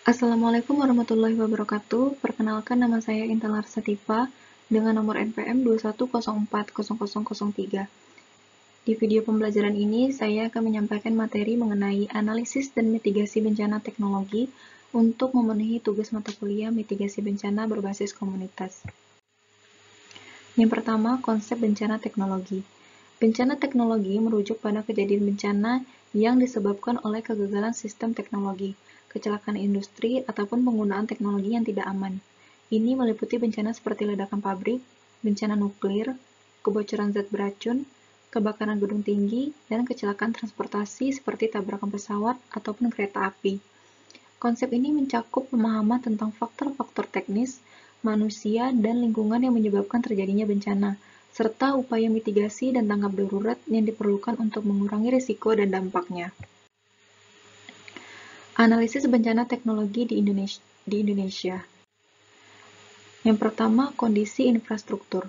Assalamualaikum warahmatullahi wabarakatuh. Perkenalkan, nama saya Intan Larsativa dengan nomor NPM 210400003. Di video pembelajaran ini, saya akan menyampaikan materi mengenai analisis dan mitigasi bencana teknologi untuk memenuhi tugas mata kuliah mitigasi bencana berbasis komunitas. Yang pertama, konsep bencana teknologi. Bencana teknologi merujuk pada kejadian bencana yang disebabkan oleh kegagalan sistem teknologi, kecelakaan industri, ataupun penggunaan teknologi yang tidak aman. Ini meliputi bencana seperti ledakan pabrik, bencana nuklir, kebocoran zat beracun, kebakaran gedung tinggi, dan kecelakaan transportasi seperti tabrakan pesawat ataupun kereta api. Konsep ini mencakup pemahaman tentang faktor-faktor teknis, manusia, dan lingkungan yang menyebabkan terjadinya bencana, serta upaya mitigasi dan tanggap darurat yang diperlukan untuk mengurangi risiko dan dampaknya. Analisis bencana teknologi di Indonesia. Yang pertama, kondisi infrastruktur.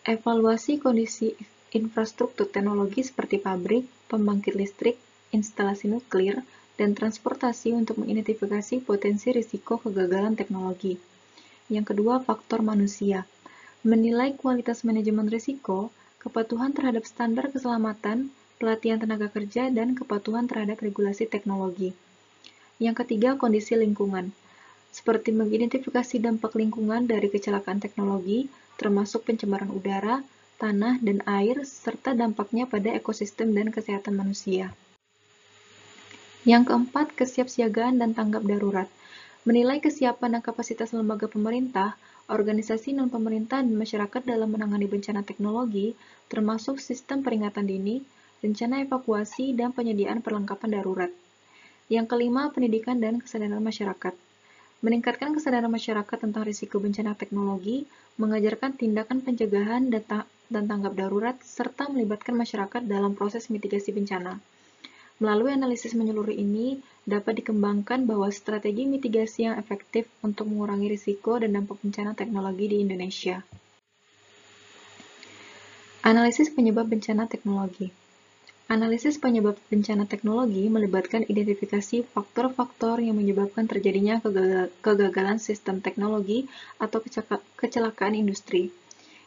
Evaluasi kondisi infrastruktur teknologi seperti pabrik, pembangkit listrik, instalasi nuklir, dan transportasi untuk mengidentifikasi potensi risiko kegagalan teknologi. Yang kedua, faktor manusia. Menilai kualitas manajemen risiko, kepatuhan terhadap standar keselamatan, pelatihan tenaga kerja, dan kepatuhan terhadap regulasi teknologi. Yang ketiga, kondisi lingkungan, seperti mengidentifikasi dampak lingkungan dari kecelakaan teknologi, termasuk pencemaran udara, tanah, dan air, serta dampaknya pada ekosistem dan kesehatan manusia. Yang keempat, kesiapsiagaan dan tanggap darurat. Menilai kesiapan dan kapasitas lembaga pemerintah, organisasi non-pemerintah, dan masyarakat dalam menangani bencana teknologi, termasuk sistem peringatan dini, rencana evakuasi, dan penyediaan perlengkapan darurat. Yang kelima, pendidikan dan kesadaran masyarakat. Meningkatkan kesadaran masyarakat tentang risiko bencana teknologi, mengajarkan tindakan pencegahan dan tanggap darurat, serta melibatkan masyarakat dalam proses mitigasi bencana. Melalui analisis menyeluruh ini, dapat dikembangkan bahwa strategi mitigasi yang efektif untuk mengurangi risiko dan dampak bencana teknologi di Indonesia. Analisis penyebab bencana teknologi. Analisis penyebab bencana teknologi melibatkan identifikasi faktor-faktor yang menyebabkan terjadinya kegagalan sistem teknologi atau kecelakaan industri.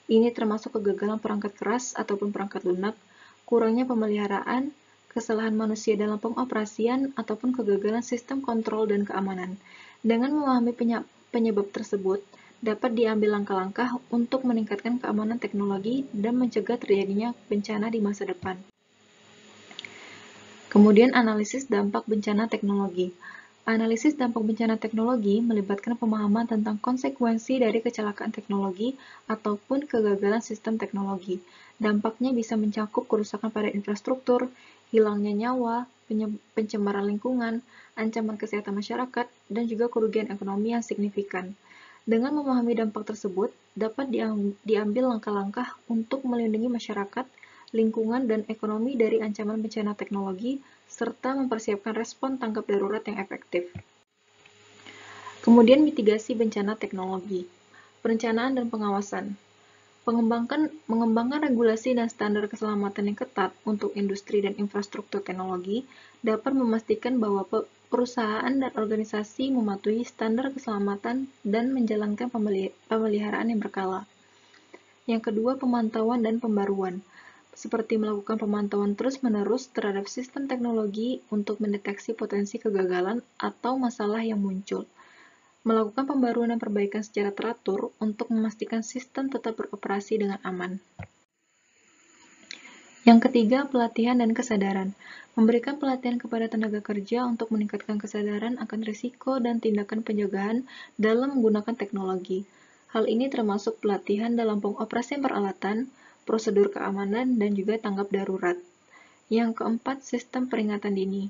Ini termasuk kegagalan perangkat keras ataupun perangkat lunak, kurangnya pemeliharaan, kesalahan manusia dalam pengoperasian, ataupun kegagalan sistem kontrol dan keamanan. Dengan memahami penyebab tersebut, dapat diambil langkah-langkah untuk meningkatkan keamanan teknologi dan mencegah terjadinya bencana di masa depan. Kemudian analisis dampak bencana teknologi. Analisis dampak bencana teknologi melibatkan pemahaman tentang konsekuensi dari kecelakaan teknologi ataupun kegagalan sistem teknologi. Dampaknya bisa mencakup kerusakan pada infrastruktur, hilangnya nyawa, pencemaran lingkungan, ancaman kesehatan masyarakat, dan juga kerugian ekonomi yang signifikan. Dengan memahami dampak tersebut, dapat diambil langkah-langkah untuk melindungi masyarakat, lingkungan, dan ekonomi dari ancaman bencana teknologi, serta mempersiapkan respon tanggap darurat yang efektif. Kemudian mitigasi bencana teknologi, perencanaan dan pengawasan. Mengembangkan regulasi dan standar keselamatan yang ketat untuk industri dan infrastruktur teknologi dapat memastikan bahwa perusahaan dan organisasi mematuhi standar keselamatan dan menjalankan pemeliharaan yang berkala. Yang kedua, pemantauan dan pembaruan, seperti melakukan pemantauan terus-menerus terhadap sistem teknologi untuk mendeteksi potensi kegagalan atau masalah yang muncul. Melakukan pembaruan dan perbaikan secara teratur untuk memastikan sistem tetap beroperasi dengan aman. Yang ketiga, pelatihan dan kesadaran. Memberikan pelatihan kepada tenaga kerja untuk meningkatkan kesadaran akan risiko dan tindakan pencegahan dalam menggunakan teknologi. Hal ini termasuk pelatihan dalam pengoperasian peralatan, prosedur keamanan, dan juga tanggap darurat. Yang keempat, sistem peringatan dini.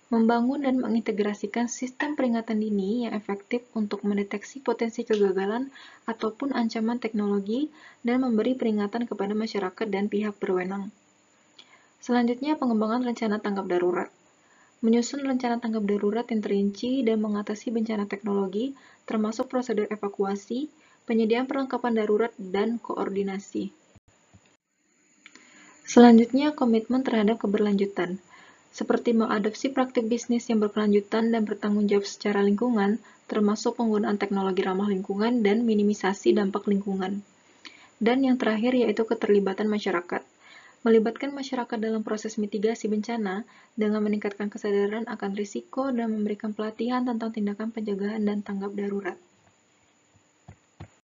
Membangun dan mengintegrasikan sistem peringatan dini yang efektif untuk mendeteksi potensi kegagalan ataupun ancaman teknologi dan memberi peringatan kepada masyarakat dan pihak berwenang. Selanjutnya, pengembangan rencana tanggap darurat. Menyusun rencana tanggap darurat yang terinci dan mengatasi bencana teknologi, termasuk prosedur evakuasi, penyediaan perlengkapan darurat, dan koordinasi. Selanjutnya, komitmen terhadap keberlanjutan. seperti mengadopsi praktik bisnis yang berkelanjutan dan bertanggung jawab secara lingkungan, termasuk penggunaan teknologi ramah lingkungan dan minimisasi dampak lingkungan. Dan yang terakhir yaitu keterlibatan masyarakat. Melibatkan masyarakat dalam proses mitigasi bencana dengan meningkatkan kesadaran akan risiko dan memberikan pelatihan tentang tindakan pencegahan dan tanggap darurat.